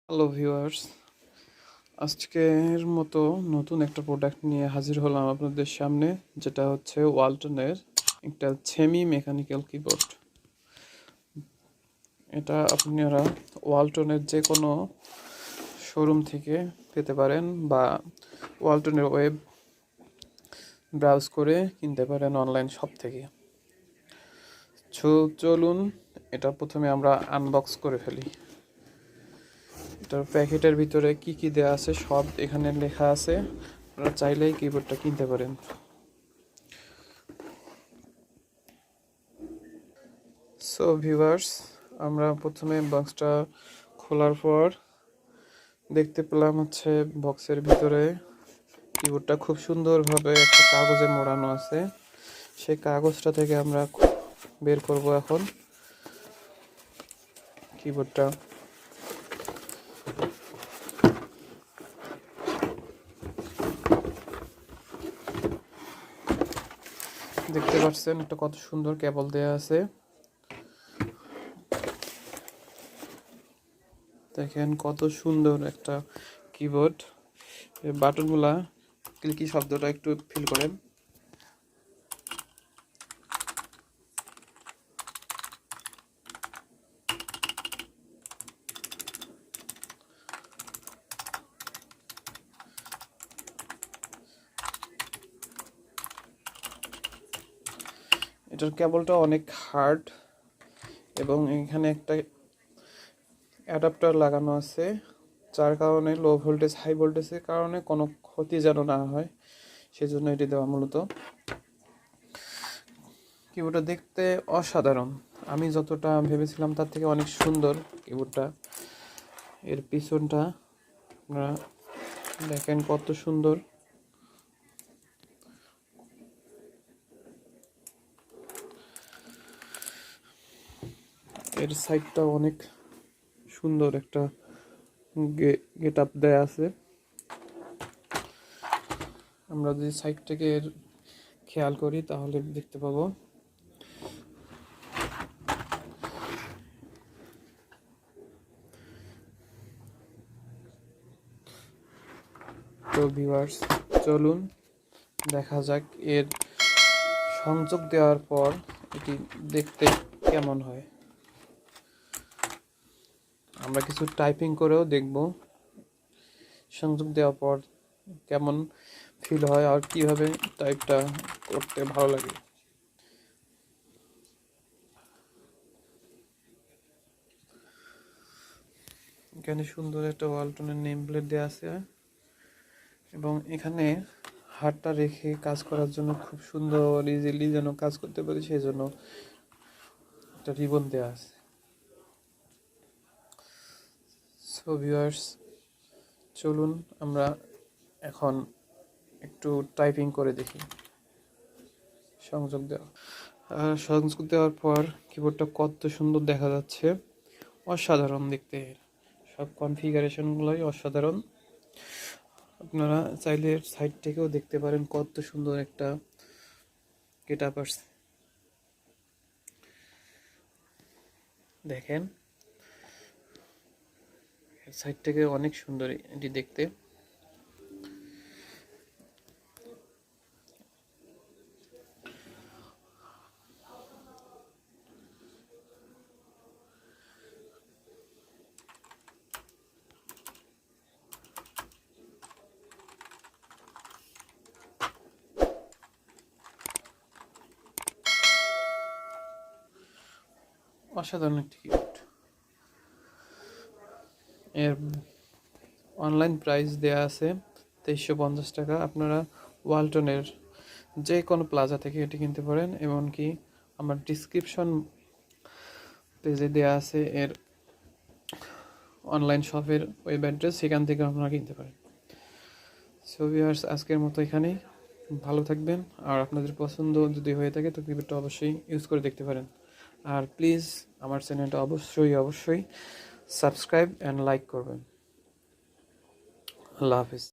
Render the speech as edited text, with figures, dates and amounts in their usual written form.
Hello viewers, আজকের মতো নতুন একটা প্রোডাক্ট নিয়ে হাজির হলাম আপনাদের সামনে, যেটা হচ্ছে ওয়ালটনের একটা সেমি মেকানিক্যাল কিবোর্ড। এটা আপনারা ওয়ালটনের যে কোনো শোরুম থেকে পেতে পারেন বা ওয়ালটনের ওয়েব ব্রাউজ করে কিনতে পারেন অনলাইন শপ থেকে। চলুন এটা প্রথমে আমরা আনবক্স করে ফেলি। এটার প্যাকেটের ভিতরে কি কি দেওয়া আছে সব এখানে লেখা আছে, আপনারা চাইলেই কিবোর্ডটা কিনতে পারেন। সো ভিউয়ার্স, আমরা প্রথমে বক্সটা খোলার পর দেখতে পেলাম হচ্ছে বক্সের ভিতরে কিবোর্ডটা খুব সুন্দরভাবে একটা কাগজে মোড়ানো আছে। সেই কাগজটা থেকে আমরা বের করব এখন কিবোর্ডটা। দেখতে পাচ্ছেন একটা কত সুন্দর কেবল দেয়া আছে। দেখেন কত সুন্দর একটা কিবোর্ড। বাটনগুলা ক্লিকি শব্দটা একটু ফিল করেন। এটার কেবলটা অনেক হার্ড এবং এখানে একটা অ্যাডাপ্টার লাগানো আছে, যার কারণে লো ভোল্টেজ হাই ভোল্টেজের কারণে কোনো ক্ষতি যেন না হয়, সেজন্য এটি দেওয়া মূলত। কিবোর্ডটা দেখতে অসাধারণ, আমি যতটা ভেবেছিলাম তার থেকে অনেক সুন্দর কিবোর্ডটা। এর পিছনটা আপনারা দেখেন কত সুন্দর। এর সাইডটা অনেক সুন্দর একটা গেট আপ দেয়া আছে। আমরা যদি সাইড থেকে এর খেয়াল করি তাহলে দেখতে পাবো তো ভিউয়ার্স, চলুন দেখা যাক এর সংযোগ দেওয়ার পর এটি দেখতে কেমন হয়। আমরা কিছু টাইপিং করেও দেখব সংযোগ দেওয়ার পর কেমন ফিল হয় আর কিভাবে টাইপটা করতে ভালো লাগে। এখানে সুন্দর একটা ওয়ালটনের নেম প্লেট দেওয়া আছে এবং এখানে হাতটা রেখে কাজ করার জন্য খুব সুন্দর ইজিলি যেন কাজ করতে পারি সেই জন্য একটা রিবন দেওয়া আছে। সো ভিউয়ার্স, চলুন আমরা এখন একটু টাইপিং করে দেখি। সংযোগ দেওয়ার পর কিবোর্ডটা কত সুন্দর দেখা যাচ্ছে, অসাধারণ দেখতে। সব কনফিগারেশনগুলোই অসাধারণ। আপনারা চাইলে সাইড থেকেও দেখতে পারেন কত সুন্দর একটা গেট আপ আসছে। দেখেন সাইড থেকে অনেক সুন্দর এটি দেখতে। অসাধারণ একটি কিবোর্ড। এর অনলাইন প্রাইস দেয়া আছে 2350 টাকা। আপনারা ওয়ালটনের যে কোনো প্লাজা থেকে এটি কিনতে পারেন, এমনকি আমার ডিসক্রিপশন পেজে দেওয়া আছে এর অনলাইন শপের ওয়েব অ্যাড্রেস, সেখান থেকে আপনারা কিনতে পারেন। সো ভিউয়ার্স, আজকের মতো এখানেই। ভালো থাকবেন, আর আপনাদের পছন্দ যদি হয়ে থাকে তো কিবোর্ডটা অবশ্যই ইউজ করে দেখতে পারেন। আর প্লিজ আমার চ্যানেলটা অবশ্যই সাবস্ক্রাইব অ্যান্ড লাইক করবেন। আল্লাহ হাফিজ।